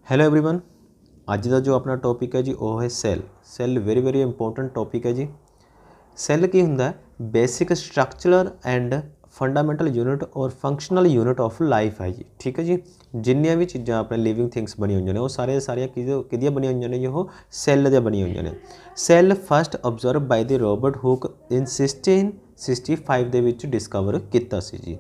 Hello everyone. ਅੱਜ ਦਾ जो अपना टॉपिक है जी वो है सैल वेरी इंपॉर्टेंट टॉपिक है जी। सैल की हुंदा है basic structural and fundamental unit और फंक्शनल यूनिट ऑफ लाइफ है जी। ठीक है जी। जिन्नियां भी चीज़ां अपने लिविंग थिंग्स बनी हुई ने वो सारियां किहदियां बनी हुई ने जी, वो सैल दी बनी हुई ने। Cell first observe by the Robert Hooke in 1665 ਦੇ ਵਿੱਚ डिस्कवर ਕੀਤਾ ਸੀ जी।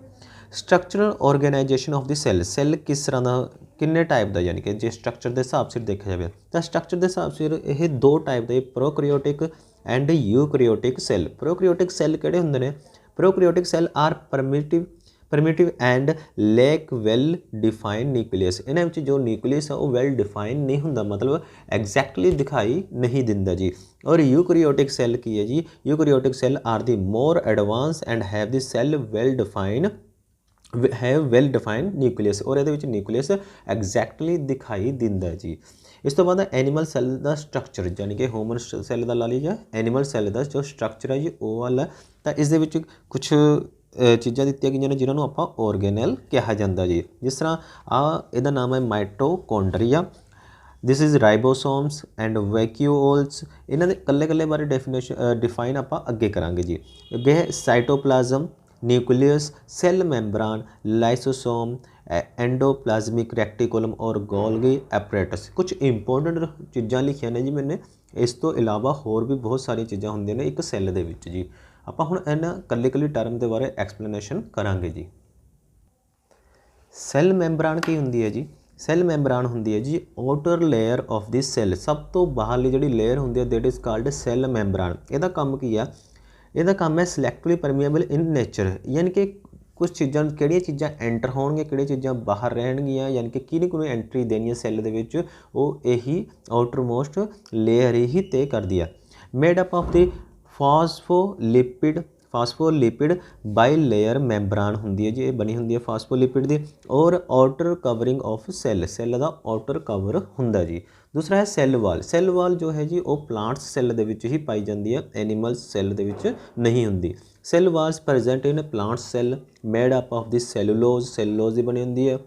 Structural organisation of the cell किस तरह का किन्ने टाइप का, यानी कि जो स्ट्रक्चर के हिसाब से देखा जाए तो स्ट्रक्चर के हिसाब से यह दो टाइप के prokaryotic and eukaryotic cell. Prokaryotic cell किहड़े हुंदे ने? Prokaryotic cell are primitive and lack well defined nucleus. इन्हां विच जो न्यूक्लियस है वो वैल डिफाइंड नहीं हुंदा, मतलब एग्जैक्टली दिखाई नहीं दिंदा जी। और यूकैरियोटिक सैल की है जी? Eukaryotic cell are the more advanced and have the cell well defined nucleus, और ये न्यूक्लियस एग्जैक्टली दिखाई दिंदा जी। इस तो बाद एनीमल सैल का स्ट्रक्चर, यानी कि ह्यूमन सैल का ला लीजिए, एनीमल सैल का जो स्ट्रक्चर है जी वो वाला। तो इस दे विच कुछ चीज़ां दित्तियां गईयां ने जिन्होंने आपां ऑर्गेनल कहा जाता जी। जिस तरह इहदा नाम है mitochondria, this is ribosomes and vacuoles. इन्हां दे कल्ले कल्ले बारे डिफाइन आपां अगे करांगे जी। अगे है cytoplasm, nucleus, cell membrane, lysosome, endoplasmic reticulum और गोल्गी एपरेटस। कुछ इंपोर्टेंट चीज़ां लिखियां ने जी मैंने। इस तो इलावा होर भी बहुत सारी चीज़ां होंदियां ने एक सैल दे विच जी। आपां हुण इन्हां कल्ली कल्ली टर्म के बारे एक्सप्लेनेशन करांगे जी। सैल मैंबरान की हुंदी है जी? सैल मैंबरान हुंदी है जी outer layer of the cell. सब तो बाहरली जिहड़ी लेयर हुंदी है that is called cell membrane. इहदा काम की है? इहदा काम है सिलैक्टिवली परमीएबल इन नेचर, यानी कि कुछ चीज़ां किहड़ियां चीज़ां एंटर होणगियां, किहड़ियां चीज़ां बाहर रहणगियां, यानी कि किहने एंट्री देनी है सैल दे विच, वो यही आउटर मोस्ट लेयर ही तय करदी है। Made up of the phospholipid bilayer membrane हुंदी है जी। ये बनी हुंदी है फास्फोलिपिड दी। और आउटर कवरिंग ऑफ सैल का आउटर कवर हुंदा जी। दूसरा है सैल वाल। सैल वाल जो है जी वो प्लांट्स सैल दे विच ही पाई जाती है, एनीमल्स सैल दे विच नहीं हुंदी। Cell walls present in plant cell made up of the cellulose की बनी हुंदी है।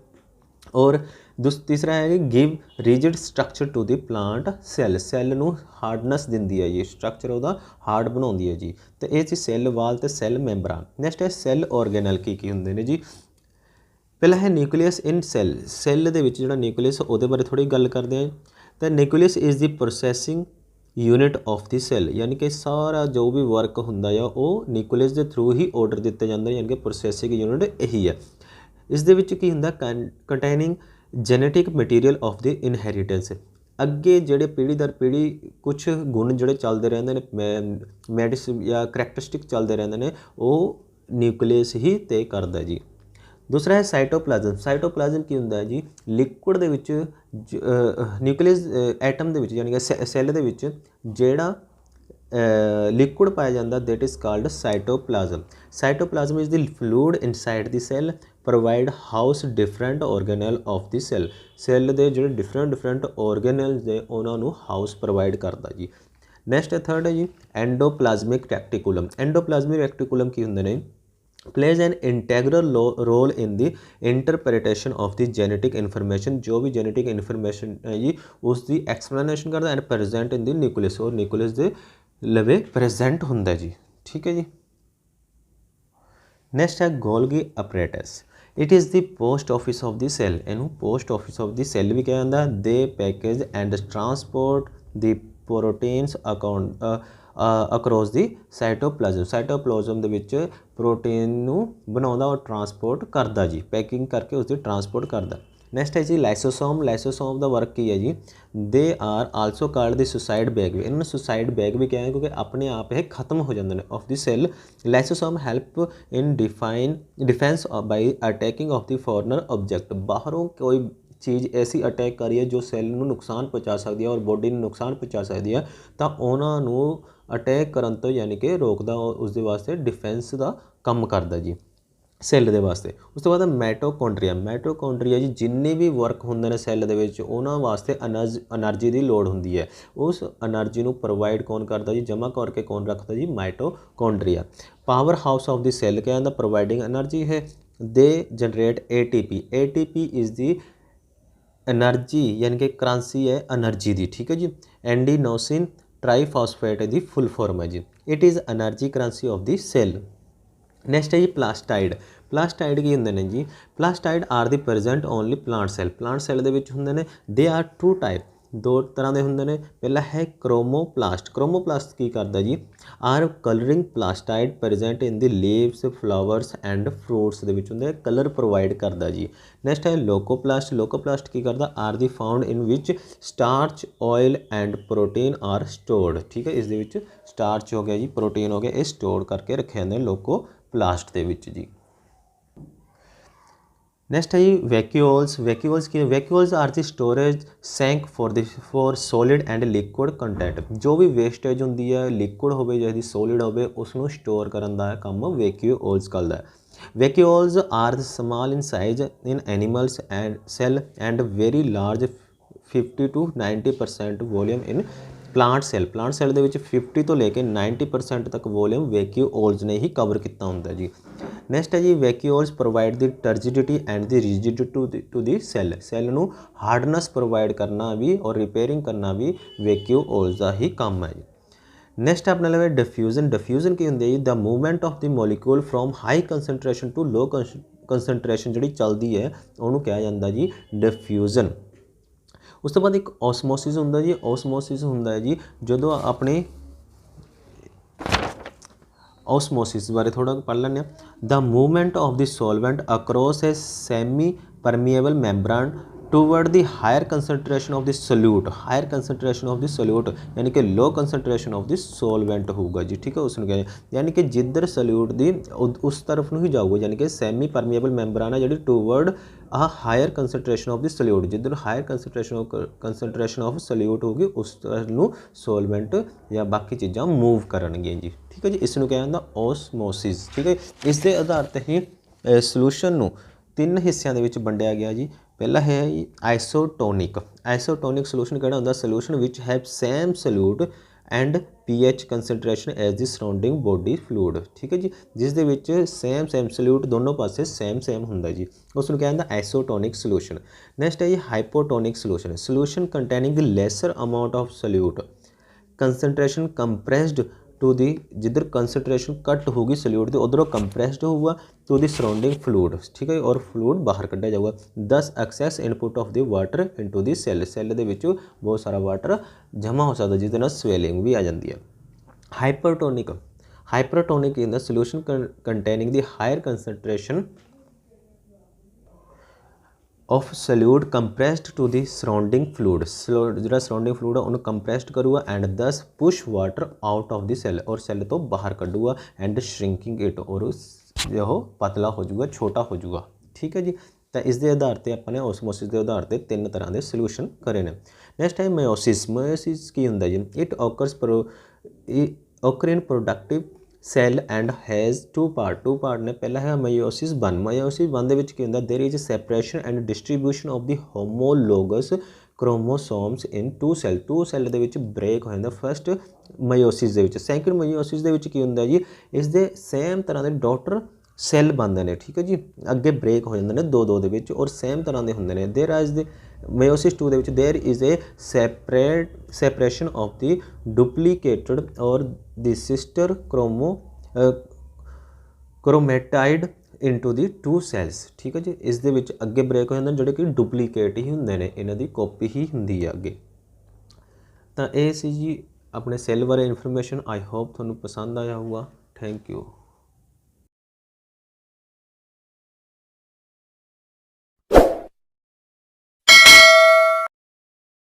और तीसरा है कि give rigid structure to the plant cell नूं हार्डनैस दिंदी है जी, स्ट्रक्चर उहदा हार्ड बनाउंदी है जी। तो ये सी सैल वाल ते सैल मैंबरान। नैक्सट है सैल ऑर्गेनल की हुंदे ने जी। पहला है न्यूक्लियस इन सैल दे विच जिहड़ा न्यूक्लियस उहदे बारे थोड़ी गल करते हैं। तो nucleus is the processing unit of the cell, यानी कि सारा जो भी वर्क हुंदा है वो न्यूक्लियस के थ्रू ही ऑर्डर दिते जांदे, यानी कि प्रोसैसिंग यूनिट यही है। इस दे विच की हुंदा containing genetic material of the inheritance. अगे ਜਿਹੜੇ पीढ़ी दर पीढ़ी कुछ गुण ਜਿਹੜੇ ਚੱਲਦੇ ਰਹਿੰਦੇ ਨੇ, ਮੈਡਿਸ ਜਾਂ ਕਰੈਕਟਰਿਸਟਿਕ ਚੱਲਦੇ ਰਹਿੰਦੇ ਨੇ, ਉਹ ਨਿਊਕਲੀਅਸ ਹੀ ਤੈਅ ਕਰਦਾ ਜੀ। दूसरा है साइटोप्लाज्म की हुंदा है जी? लिक्विड दे विच न्यूक्लियस एटम दे विच, यानी कि सैल दे विच जिहड़ा लिक्विड पाया जाता that is called cytoplasm is the fluid inside the cell provide house different organelle of the cell दे जिहड़े डिफरेंट ऑर्गेनल्स दे उन्हां नूं हाउस प्रोवाइड करता जी। नैक्सट है थर्ड है जी एंडोप्लाज्मिक रेक्टिकुलम की हुंदे ने? Plays an integral role in the interpretation of the genetic information. जो भी जेनेटिक इन्फॉर्मेशन है जी उसकी एक्सप्लेनेशन करता and present in the nucleus, और न्यूक्लियस के लवे प्रेजेंट होंदा जी। ठीक है जी। नैक्सट है Golgi apparatus. It is the post office of the cell. इनू post office of the cell भी कहा जाता। They package and transport the proteins across the cytoplasm they which protein नूं बनाउंदा और ट्रांसपोर्ट करदा जी, पैकिंग करके उसकी ट्रांसपोर्ट करदा। नैक्सट है जी लाइसोसोम का वर्क की है जी? They are also called the suicide bag भी। इन्होंने सुसाइड बैग भी कहा है क्योंकि अपने आप ये खत्म हो जाते हैं of the cell. Lysosome help in defence by attacking of the foreigner object. बाहरों कोई चीज़ ऐसी अटैक करी है जो सैल नूं नुकसान पहुँचा सकती है और बॉडी नूं नुकसान पहुँचा सकती है, तो उन्हां नूं अटैक करन तो यानी कि रोकदा, उस दे वास्ते डिफेंस का काम करदा जी सैल दे वास्ते। उस तो बाद माइटोकॉन्ड्रिया जी जिन्ने भी वर्क होंदे ने सैल दे विच उन्हां वास्ते एनर्जी की लोड़ हुंदी है। उस एनर्जी नूं प्रोवाइड कौन करदा जी, जमा करके कौन रखता जी? Mitochondria. Power house of the cell क्या है? प्रोवाइडिंग एनर्जी है। They generate ATP is the energy यानी कि करंसी है एनर्जी दी, ठीक है जी। एंडीनोसिन ट्राईफॉस्फेट दी फुल फॉर्म है जी। It is energy currency of the cell. Next है जी प्लास्टाइड। प्लास्टाइड की होंगे ने जी, plastid are the present only plant cell. Plant cell दे विच होंगे ने, दे आर टू टाइप, दो तरह के होंगे ने। पहला है क्रोमोप्लास्ट। क्रोमोप्लास्ट की करता जी, are colouring plastid present in the leaves flowers and fruits दे विच होंगे, कलर प्रोवाइड करता जी। नैक्सट है लोकोप्लास्ट। लोकोप्लास्ट की करता, are the found in which starch oil and protein are stored, ठीक है। इस दे विच स्टार्च हो गया जी, प्रोटीन हो गया, ये स्टोर करके रखे जाते हैं लोकोप्लास्ट दे विच जी। नैक्सट है जी वैक्यूल्स। वैक्यूल्स की, vacuoles are the storage sac for solid and liquid content. जो भी वेस्टेज होंगी है, लिक्विड हो चाहे सॉलिड हो, उसनों स्टोर करने का काम वैक्यूल्स करता है। Vacuoles are small in size in animals and cell and very large 50 to 90% volume in plant cell. Plant cell के 50 तो लेके 90% तक वॉल्यूम वैक्यूल्स ने ही कवर किया होंगे जी। नैक्सट है जी vacuoles provide the turgidity and the rigidity to the cell. Cell नू हार्डनैस प्रोवाइड करना भी और रिपेयरिंग करना भी वैक्यूल्स का ही काम है जी। नैक्सट अपने लगे डिफ्यूजन। डिफ्यूजन की होंगी जी, the movement of the molecule from high concentration to low concentration जी चलती है, उन्होंने कहा जाता जी डिफ्यूजन। उस तो बाद एक ऑसमोसिस होंगे जी। ऑसमोसिस होंगे जी जो अपने ऑसमोसिस बारे थोड़ा पढ़ लें। The movement of the solvent across a semi permeable membrane toward the higher concentration of the solute. Higher concentration of the solute यानी कि low concentration of the solvent होगा जी, ठीक है। उसमें क्या यानी कि जिधर सोल्यूट दी उस तरफ ही जाऊगा, यानी कि सैमी परमीएबल मैम्ब्रान है जी toward a higher concentration of the solute. जिधर हायर कंसनट्रेशन ऑफ सोल्यूट होगी उस तरह सॉल्वेंट या बाकी चीज़ां मूव करनगियां जी, ठीक है जी। इसनूं कहा जाता ऑसमोसिस, ठीक है। इस दे आधार ते ही सलूशन नूं तीन हिस्सों के वंडिया गया जी। पहला है आइसोटोनिक। आइसोटोनिक सलूशन कहना होंगे solution which have same solute and pH concentration as the surrounding body fluid, ठीक है जी। जिस दे विच सेम सल्यूट दोनों पासे सेम होंगे जी, उसनूं कहा जाता आइसोटोनिक सलूशन। नैक्सट है जी hypotonic solution. Solution containing the lesser amount of solute concentration compressed to the, जिधर कंसनट्रेशन कट होगी सल्यूट की उधरों कंप्रैस्ड होगा टू दी सराउंडिंग फ्लूड, ठीक है। और फ्लूड बाहर कढ़ा जाऊगा। Thus excess input of the water into the cell. Cell के बहुत सारा वाटर जमा हो सकता जिसके स्वेलिंग भी आ जाती है। Hypertonic. Hypertonic in the solution containing the higher concentration of solute compressed to the surrounding fluid. जो सराउंडिंग फ्लूड है उन्होंने कंप्रैस्ड करूँगा and thus push water out of the cell, और सैल तो बाहर कढ़ूगा एंड श्रिंकिंग इट, और जो पतला हो जाऊगा, छोटा हो जाऊगा, ठीक है जी। तो इस आधार पर अपने ऑसमोसिस के आधार पर तीन तरह के सल्यूशन करे ने। नैक्सट है मायोसिस। मायोसिस की होंगे जी, it occur in productive cell and has two part ने। पहला है मायोसिस वन। मायोसिस वन दे विच की होंदा, there is separation and distribution of the homologous chromosomes in two cell दे विच ब्रेक हो जाता फर्स्ट मायोसिस दे विच। सैकेंड मायोसिस दे विच की होंदा जी, इस दे सेम तरह के डॉटर सैल बनते हैं, ठीक है जी। अगे ब्रेक हो जाते हैं दो दे विच और सेम तरह के होंगे ने। There is the meiosis two दे there is a separation of the duplicated और the sister chromatid into the two cells, ठीक है जी। इस दे विच अगे ब्रेक हो जाते जो कि डुप्लीकेट ही होंगे ने, इन्हां दी कॉपी ही होंगी है अगे। तो ये सी जी अपने सैल बारे इन्फॉर्मेशन। आई होप तुहानूं पसंद आया होगा। Thank you.